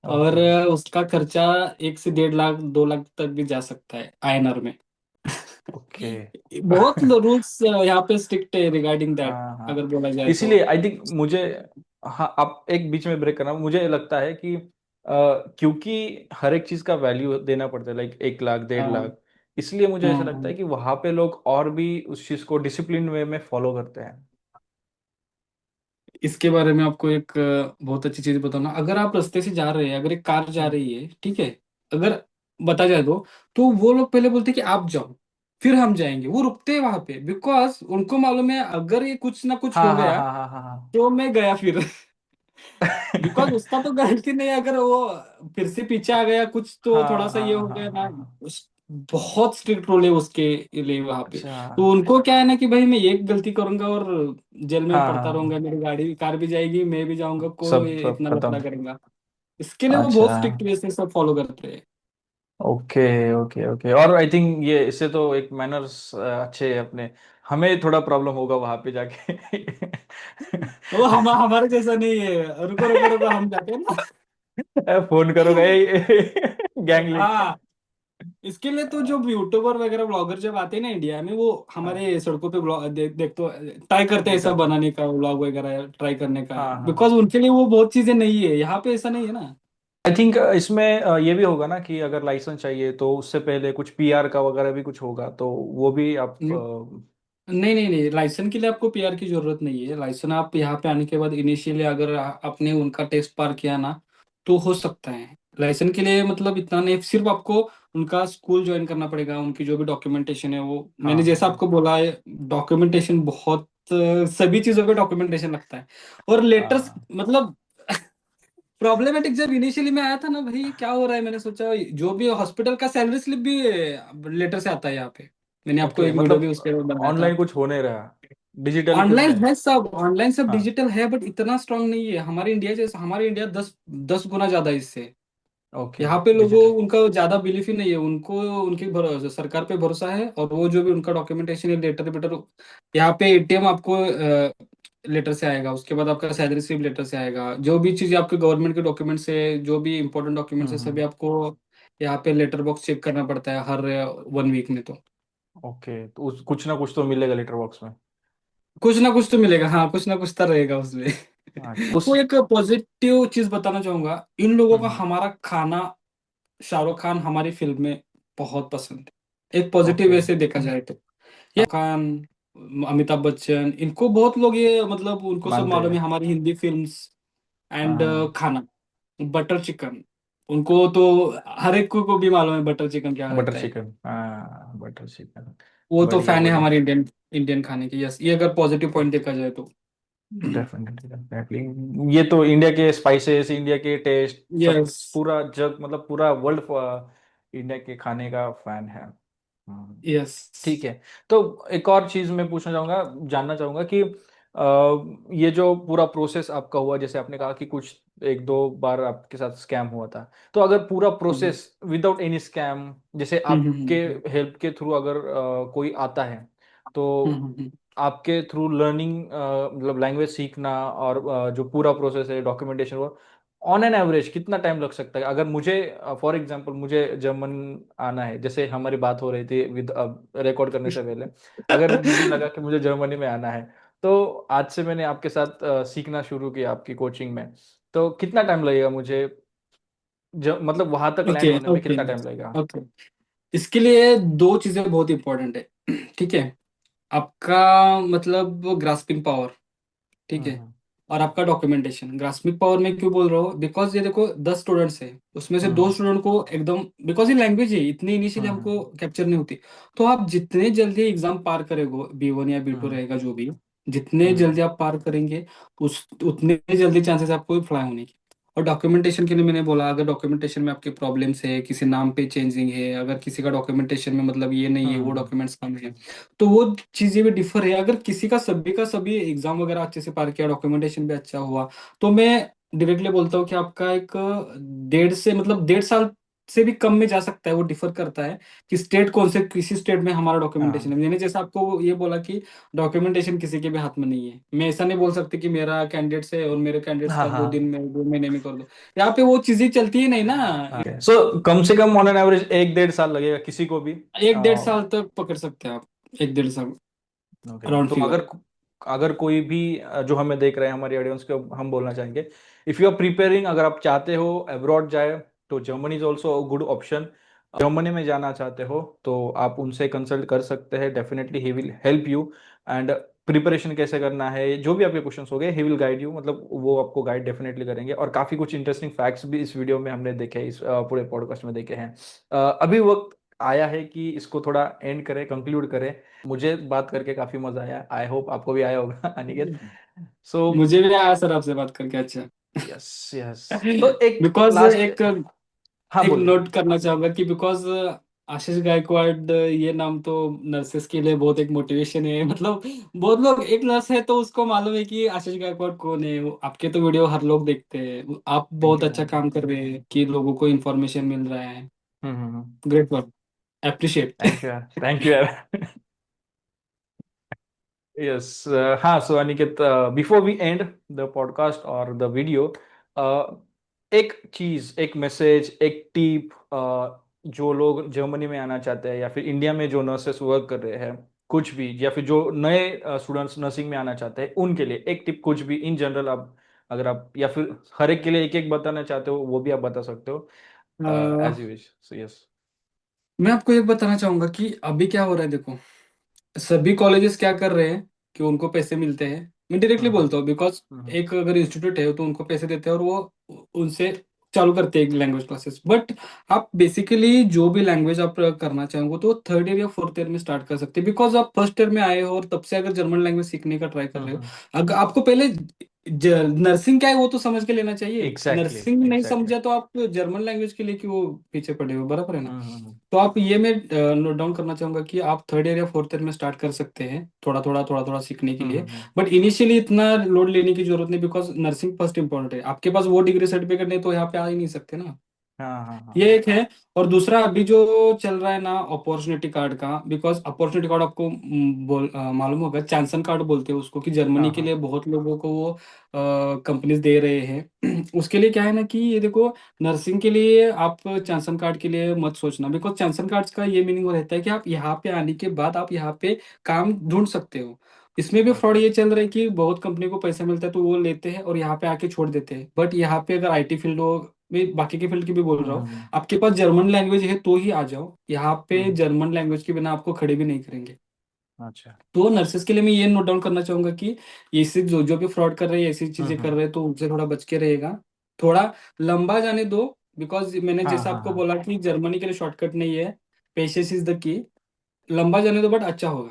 और ओके। उसका खर्चा 1 से 1.5 लाख 2 लाख तक भी जा सकता है आईएनआर में। ओके। बहुत रूल्स यहाँ पे स्ट्रिक्ट है रिगार्डिंग दैट, हाँ हाँ। अगर बोला जाए तो। इसीलिए आई थिंक मुझे, हाँ आप एक बीच में ब्रेक करना, मुझे लगता है कि क्योंकि हर एक चीज का वैल्यू देना पड़ता है, लाइक 1 लाख 1.5 लाख, इसलिए मुझे ऐसा लगता है हाँ, कि वहां पे लोग और भी उस चीज को डिसिप्लिन वे में फॉलो करते हैं। इसके बारे में आपको एक बहुत अच्छी चीज बताना, अगर आप रास्ते से जा रहे हैं, अगर एक कार जा हम्म। रही है, ठीक है, अगर बता जाए तो वो लोग पहले बोलते हैं कि आप जाओ, फिर हम जाएंगे। वो रुकते हैं वहां पे, बिकॉज उनको मालूम है अगर ये कुछ ना कुछ हाँ हो हाँ गया हाँ हाँ हाँ तो मैं गया फिर। बिकॉज हाँ। उसका तो गलती नहीं है, अगर वो फिर से पीछे आ गया कुछ तो थोड़ा हाँ सा हाँ ये हो हाँ गया ना। हाँ हाँ। बहुत स्ट्रिक्ट रूल है उसके लिए वहां पे। अच्छा। तो उनको क्या है ना कि भाई मैं एक गलती करूंगा और जेल में हाँ पड़ता हाँ। रहूंगा, मेरी गाड़ी कार भी जाएगी, मैं भी जाऊंगा, कोई सब सब इतना लफड़ा खत्म। करेगा। इसके लिए वो अच्छा। बहुत स्ट्रिक्ट वे से सब फॉलो करते हैं। Okay okay okay. और आई थिंक ये इससे तो एक मैनर्स अच्छे अपने, हमें थोड़ा प्रॉब्लम होगा वहां पे जाके। वो हमारे जैसा नहीं है, रुको रुको रुको, हम जाते हैं ना। फोन करोगे गैंग लेके। हाँ, इसके लिए तो जो यूट्यूबर वगैरह ब्लॉगर जब आते हैं ना इंडिया में, वो हाँ हमारे सड़कों पे ब्लॉग देख तो ट्राई करते हैं ऐसा निकलते हैं। बनाने का, व्लॉग वगैरह ट्राई करने का, हाँ हाँ बिकॉज हाँ। उनके लिए वो बहुत चीजें नहीं है, यहाँ पे ऐसा नहीं है ना। आई थिंक इसमें ये भी होगा ना कि अगर लाइसेंस चाहिए तो उससे पहले कुछ पीआर का वगैरह भी कुछ होगा, तो वो भी आप नहीं नहीं नहीं, लाइसेंस के लिए आपको पीआर की जरूरत नहीं है। लाइसेंस आप यहाँ पे आने के बाद इनिशियली अगर आपने उनका टेस्ट पार किया ना, तो हो सकता है। लाइसेंस के लिए मतलब इतना नहीं, सिर्फ आपको उनका स्कूल ज्वाइन करना पड़ेगा, उनकी जो भी डॉक्यूमेंटेशन है वो हाँ मैंने जैसा हाँ आपको बोला है। डॉक्यूमेंटेशन बहुत सभी चीजों पे डॉक्यूमेंटेशन लगता है। और लेटर्स हाँ। मतलब प्रॉब्लमेटिक जब इनिशियली में आया था ना, भाई क्या हो रहा है, मैंने सोचा जो भी हॉस्पिटल का सैलरी स्लिप भी लेटर से आता है यहाँ पे। मैंने आपको ओके, एक वीडियो भी मतलब उसके बाद बनाया था। ऑनलाइन कुछ हो नहीं रहा, डिजिटल कुछ ऑनलाइन नहीं। है सब, ऑनलाइन सब हाँ। डिजिटल है, बट इतना स्ट्रांग नहीं है हमारे इंडिया जैसा। हमारे इंडिया 10 10 गुना ज्यादा है इससे। ओके। यहाँ पे लोगों डिजिटल। उनका ज्यादा बिलीफ ही नहीं है, उनको उनकी सरकार पे भरोसा है, और वो जो भी उनका डॉक्यूमेंटेशन है, लेटर वेटर, यहाँ पे एटीएम आपको लेटर से आएगा, उसके बाद आपका सैलरी स्लिप लेटर से आएगा, जो भी चीज आपके गवर्नमेंट के डॉक्यूमेंट्स है, जो भी इंपॉर्टेंट डॉक्यूमेंट्स है, सभी हम्म। आपको यहाँ पे लेटर बॉक्स चेक करना पड़ता है हर 1 वीक में। तो ओके, तो उस कुछ ना कुछ तो मिलेगा लेटर बॉक्स में। कुछ ना कुछ तो मिलेगा, हाँ, कुछ ना कुछ तो रहेगा उसमें। अच्छा वो उस। एक पॉजिटिव चीज बताना चाहूंगा इन लोगों का, हम्म। हमारा खाना, शाहरुख खान हमारी फिल्म में बहुत पसंद है, एक पॉजिटिव ओके। वे से देखा जाए तो। ये खान, अमिताभ बच्चन, इनको बहुत लोग ये मतलब उनको सब मानते मालूम है हैं। हमारी हिंदी फिल्म्स एंड हाँ। खाना, बटर चिकन। उनको तो हर एक को भी मालूम है बटर चिकन क्या बटर रहता है। चिकन, हाँ बटर चिकन। वो तो बढ़िया फैन है बढ़िया। हमारे इंडियन इंडियन खाने की। यस, ये अगर पॉजिटिव पॉइंट देखा जाए तो। डेफिनेटली डेफिनेटली, ये तो इंडिया के स्पाइसेस, इंडिया के टेस्ट, सब यस पूरा जग, मतलब पूरा वर्ल्ड इंडिया के खाने का फैन है। हम्म। यस। ठीक है। तो एक और चीज मैं पूछना चाहूंगा, जानना चाहूंगा कि ये जो पूरा प्रोसेस आपका हुआ, जैसे आपने कहा कि कुछ 1 2 बार आपके साथ स्कैम हुआ था, तो अगर पूरा प्रोसेस विदाउट एनी स्कैम, जैसे आपके हम्म हेल्प के थ्रू अगर कोई आता है, तो हम्म आपके थ्रू लर्निंग, मतलब लैंग्वेज सीखना और जो पूरा प्रोसेस है डॉक्यूमेंटेशन, वो ऑन एन एवरेज कितना टाइम लग सकता है? अगर मुझे फॉर एग्जांपल मुझे जर्मन आना है, जैसे हमारी बात हो रही थी विद रिकॉर्ड करने से पहले, अगर मुझे लगा कि मुझे जर्मनी में आना है, तो आज से मैंने आपके साथ सीखना शुरू किया आपकी कोचिंग में, तो कितना टाइम लगेगा मुझे, मतलब वहां तक लैंड ओके होने में ओके कितना टाइम लगेगा? ओके। इसके लिए दो चीजें बहुत इंपॉर्टेंट है। ठीक है, आपका मतलब ग्रास्पिंग पावर, ठीक है, हम्म और आपका डॉक्यूमेंटेशन। ग्रास्पिंग पावर में क्यों बोल रहा हूँ, बिकॉज ये देखो 10 स्टूडेंट्स है, उसमें से दो हम्म स्टूडेंट को एकदम, बिकॉज ये लैंग्वेज है इतनी इनिशियली हमको हम्म कैप्चर नहीं होती। तो आप जितने जल्दी एग्जाम पार करेंगे, B1 या B2 हम्म रहेगा जो भी, जितने हम्म जल्दी आप पार करेंगे, उस उतने जल्दी चांसेस आपको फ्लाई होने की। और डॉक्यूमेंटेशन के लिए मैंने बोला, अगर डॉक्यूमेंटेशन में आपके प्रॉब्लम्स है, किसी नाम पे चेंजिंग है, अगर किसी का डॉक्यूमेंटेशन में मतलब ये नहीं है, वो हम्म डॉक्यूमेंट्स कम है, तो वो चीजें भी डिफर है। अगर किसी का सभी एग्जाम वगैरह अच्छे से पार किया, डॉक्यूमेंटेशन भी अच्छा हुआ, तो मैं डायरेक्टली बोलता हूँ कि आपका एक 1.5 से मतलब 1.5 साल से भी कम में जा सकता है, वो डिफर करता है कि स्टेट कौन से, किसी स्टेट में हमारा डॉक्यूमेंटेशन है। हाँ मैंने जैसे आपको ये बोला कि डॉक्यूमेंटेशन किसी के भी हाथ में नहीं है, मैं ऐसा नहीं बोल सकती कि मेरा कैंडिडेट्स है और मेरे कैंडिडेट्स हाँ का दो हाँ। दिन में 2 महीने में कर दो। यहाँ पे वो चीजें चलती है नहीं ना। सो कम से कम ऑन एन एवरेज 1-1.5 साल लगेगा किसी को भी। 1-1.5 साल तक पकड़ सकते हैं आप, 1-1.5 साल, ओके, राउंड तो फिगर। अगर अगर कोई भी जो हमें देख रहे हैं, हमारी ऑडियंस को हम बोलना चाहेंगे, इफ यू आर प्रिपेयरिंग, अगर आप चाहते हो अब्रॉड जाए, तो Germany is also good option. Germany में जाना चाहते हो तो आप उनसे कंसल्ट कर सकते हैं, definitely he will help you. And preparation कैसे करना है, जो भी आपके क्वेश्चंस हो गए, ही विल गाइड यू, मतलब वो आपको गाइड डेफिनेटली करेंगे। और काफी कुछ इंटरेस्टिंग फैक्ट्स भी इस वीडियो में हमने देखे हैं, इस पूरे पॉडकास्ट में देखे हैं। अभी वक्त आया है कि इसको थोड़ा एंड करें, कंक्लूड करें। मुझे बात करके काफी मजा आया, आई होप आपको भी आया होगा अनिकेत। सो मुझे भी आया सर आपसे बात करके, अच्छा। यस यस, तो एक बिकॉज लास्ट। एक हाँ एक बोलिए। नोट करना चाहूंगा कि बिकॉज आशीष गायकवाड, ये नाम तो नर्सेस के लिए बहुत एक मोटिवेशन है। मतलब बहुत लोग, एक नर्स है तो उसको मालूम है कि आशीष गायकवाड कौन है। आपके तो वीडियो हर लोग देखते हैं, आप थैंक बहुत यू अच्छा थैंक यू। काम कर रहे हैं कि लोगों को इन्फॉर्मेशन मिल रहा है। Hmm. Great work, appreciate. Thank you यार, थैंक यू यार। यस। हाँ, so Aniket, before we end the podcast और द वीडियो, एक चीज, एक मैसेज, एक टिप, जो लोग जर्मनी में आना चाहते हैं या फिर इंडिया में जो नर्सेस वर्क कर रहे हैं, कुछ भी, या फिर जो नए स्टूडेंट्स नर्सिंग में आना चाहते हैं, उनके लिए एक टिप, कुछ भी इन जनरल आप, अगर आप, या फिर हर एक के लिए एक एक बताना चाहते हो, वो भी आप बता सकते हो, as you wish. So yes. मैं आपको एक बताना चाहूंगा कि अभी क्या हो रहा है, देखो सभी कॉलेजेस क्या कर रहे हैं कि उनको पैसे मिलते हैं। मैं डायरेक्टली हम्म बोलता हूँ, बिकॉज हम्म एक अगर इंस्टीट्यूट है तो उनको पैसे देते हैं और वो उनसे चालू करते हैं लैंग्वेज क्लासेस। बट आप बेसिकली जो भी लैंग्वेज आप करना चाहोगे तो 3rd ईयर या 4th ईयर में स्टार्ट कर सकते हैं। बिकॉज आप फर्स्ट ईयर में आए हो और तब से अगर जर्मन लैंग्वेज सीखने का ट्राई कर रहे हो, हम्म। अगर आपको पहले नर्सिंग क्या है वो तो समझ के लेना चाहिए। एग्जैक्टली नर्सिंग नहीं एग्जैक्टली। समझा तो आप जर्मन लैंग्वेज के लिए क्यों पीछे पड़े हो, बराबर है ना। हम्म। तो आप ये, मैं नोट डाउन करना चाहूंगा कि आप 3rd ईयर या 4th ईयर में स्टार्ट कर सकते हैं, थोड़ा थोड़ा सीखने के लिए। हम्म। बट इनिशियली इतना लोड लेने की जरूरत नहीं, बिकॉज नर्सिंग फर्स्ट इंपॉर्टेंट है। आपके पास वो डिग्री सर्टिफिकेट नहीं तो यहाँ पे आ ही नहीं सकते ना। हाँ हाँ हाँ ये हाँ। एक है। और दूसरा अभी जो चल रहा है ना अपॉर्चुनिटी कार्ड का, बिकॉज अपॉर्चुनिटी कार्ड आपको मालूम होगा, चांसन कार्ड बोलते हैं उसको, कि हाँ जर्मनी के हाँ। लिए बहुत लोगों को वो कंपनीज दे रहे हैं। उसके लिए क्या है ना कि ये देखो, नर्सिंग के लिए आप चांसन कार्ड के लिए मत सोचना, बिकॉज चांसन कार्ड का ये मीनिंग रहता है कि आप यहाँ पे आने के बाद आप यहाँ पे काम ढूंढ सकते हो। इसमें भी फ्रॉड ओके। ये चल रहा है कि बहुत कंपनी को पैसा मिलता है तो वो लेते हैं और यहाँ पे आके छोड़ देते हैं। बट यहाँ पे अगर आईटी फील्ड हो, मैं बाकी के फील्ड की भी बोल रहा हूँ, हम्म। आपके पास जर्मन लैंग्वेज है तो ही आ जाओ। यहाँ पे हम्म। जर्मन लैंग्वेज के बिना आपको खड़े भी नहीं करेंगे। अच्छा। तो नर्सेस के लिए मैं ये नोट डाउन करना चाहूंगा कि ऐसे जो जो भी फ्रॉड कर रहे हैं, ऐसी चीजें कर हम्म। रहे हैं, तो उनसे थोड़ा बच के रहेगा। थोड़ा लंबा जाने दो, बिकॉज मैंने हाँ जैसा हाँ आपको हाँ। बोला कि जर्मनी के लिए शॉर्टकट नहीं है, पेशेंस इज द की। लंबा जाने दो बट अच्छा होगा,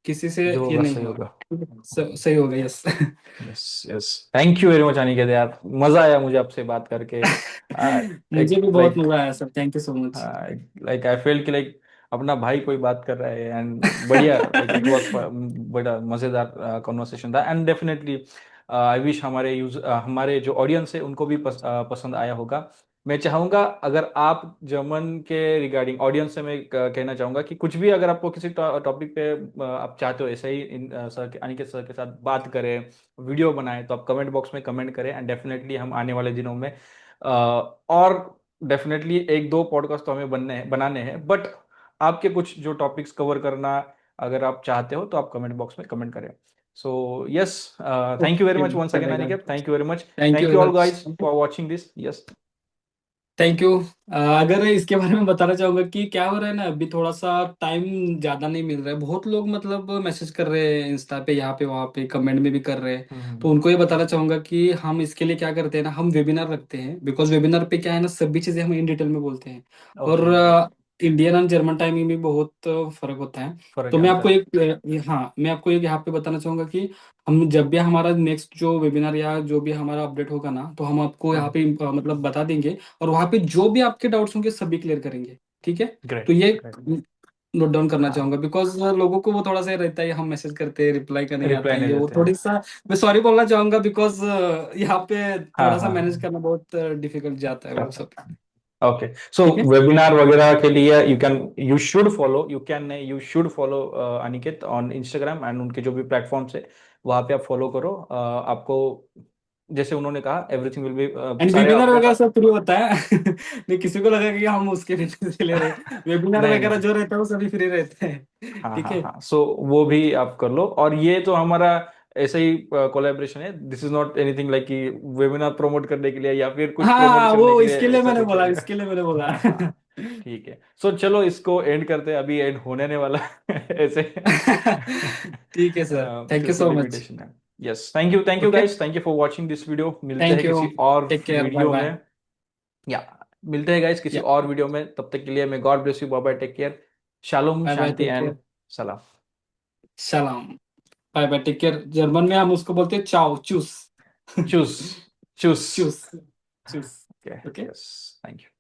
किसी से जो ये होगा नहीं सही होगा। होगा। सही होगा, yes. Yes yes, thank you very much Aniket यार, मजा आया मुझे आपसे बात करके। मुझे एक भी बहुत लाइक, मजा आया sir, thank you so much. Like I felt कि लाइक अपना भाई कोई बात कर रहा है, एंड बढ़िया, लाइक इट वाज बड़ा मजेदार कॉन्वर्सेशन था। एंड डेफिनेटली आई विश हमारे हमारे जो ऑडियंस है उनको भी पसंद आया होगा। मैं चाहूंगा, अगर आप जर्मन के रिगार्डिंग ऑडियंस से मैं कहना चाहूंगा कि कुछ भी, अगर आपको किसी टॉपिक पे आप चाहते हो ऐसे ही सर के, अनिकेत सर के साथ बात करें, वीडियो बनाएं, तो आप कमेंट बॉक्स में कमेंट करें, एंड डेफिनेटली हम आने वाले दिनों में और डेफिनेटली 1-2 पॉडकास्ट तो हमें बनाने हैं, बट आपके कुछ जो टॉपिक्स कवर करना अगर आप चाहते हो तो आप कमेंट बॉक्स में कमेंट करें। So yes, thank you very okay, much once again चलेगा। Aniket, thank you very much. Thank thank you you all sir. Guys for watching this. Yes. Thank you. अगर इसके बारे में बताना चाहूंगा कि क्या हो रहा है ना, अभी थोड़ा सा टाइम ज्यादा नहीं मिल रहा है। बहुत लोग मतलब मैसेज कर रहे हैं इंस्टा पे, यहाँ पे वहाँ पे कमेंट में भी कर रहे हैं। तो उनको ये बताना चाहूंगा कि हम इसके लिए क्या करते हैं ना, हम वेबिनार रखते हैं। बिकॉज वेबिनार पे क्या है ना, सभी चीजें हम इन डिटेल में बोलते हैं। ओके और okay. Indian and German timing में बहुत फर्क होता है। फर्क तो है, मैं अंतर आपको है। एक हाँ, मैं आपको एक यहाँ पे बताना चाहूंगा कि हम जब भी हमारा नेक्स्ट जो वेबिनार या जो भी हमारा अपडेट होगा ना, तो हम आपको यहाँ पे मतलब बता देंगे। और वहां पे जो भी आपके डाउट्स होंगे सभी क्लियर करेंगे, ठीक है। तो ग्रेट ये ग्रेट। नोट डाउन करना हाँ, चाहूंगा, बिकॉज लोगों को वो थोड़ा सा रहता है, हम मैसेज करते हैं रिप्लाई का नहीं आता रिप्लाई है, नहीं ये वो देते हैं। थोड़ी सा। मैं सॉरी बोलना चाहूंगा, बिकॉज यहाँ पे हाँ थोड़ा सा हाँ मैनेज हाँ। करना बहुत डिफिकल्ट जाता है वो सब। ओके, सो ठीक है। वेबिनार वगैरह के लिए you should follow Aniket on Instagram and उनके जो भी प्लेटफॉर्म्स है वहां पे आप फॉलो करो। आपको जैसे उन्होंने कहा एवरीथिंग विल बी एंड सारे वेबिनार अपडेट। वगैरह सब फ्री होता है। नहीं, किसी को लगा कि हम उसके बिजनेस ले रहे हैं, वेबिनार नहीं वगैरह नहीं, जो रहता है वो सभी फ्री रहते हैं। हाँ ठीक हाँ है। हाँ, सो वो भी आप कर लो। और ये तो हमारा ऐसे ही कोलैबोरेशन है, this is not anything like कि वेबिनार प्रमोट करने के लिए या फिर कुछ प्रमोट हाँ, करने वो के लिए इसके लिए ऐसा मैंने कुछ बोला, है। इसके लिए मैंने बोला। हाँ हाँ, ठीक है। सो चलो इसको एंड करते हैं, अभी एंड होने ने वाला है ऐसे। ठीक है सर, थैंक यू क्योंकि सो मच। लिमिटेशन है। Yes, thank you okay, guys, thank you for watching this video. मिलते थैंक हैं यू, किसी और टेक केयर, बाय वीडियो में। बाय। या मिलते हैं गाइस किसी या, और वीडियो में, तब तक के लिए मैं God bless you, bye bye, take care. Shalom, bye bye, शांति टेक एंड केयर, सलाम। सलाम, bye bye, take care. German में हम उसको बोलते हैं चाओ, चूस। चूस, चूस। चूस, चूस। Okay, okay. Yes, thank you.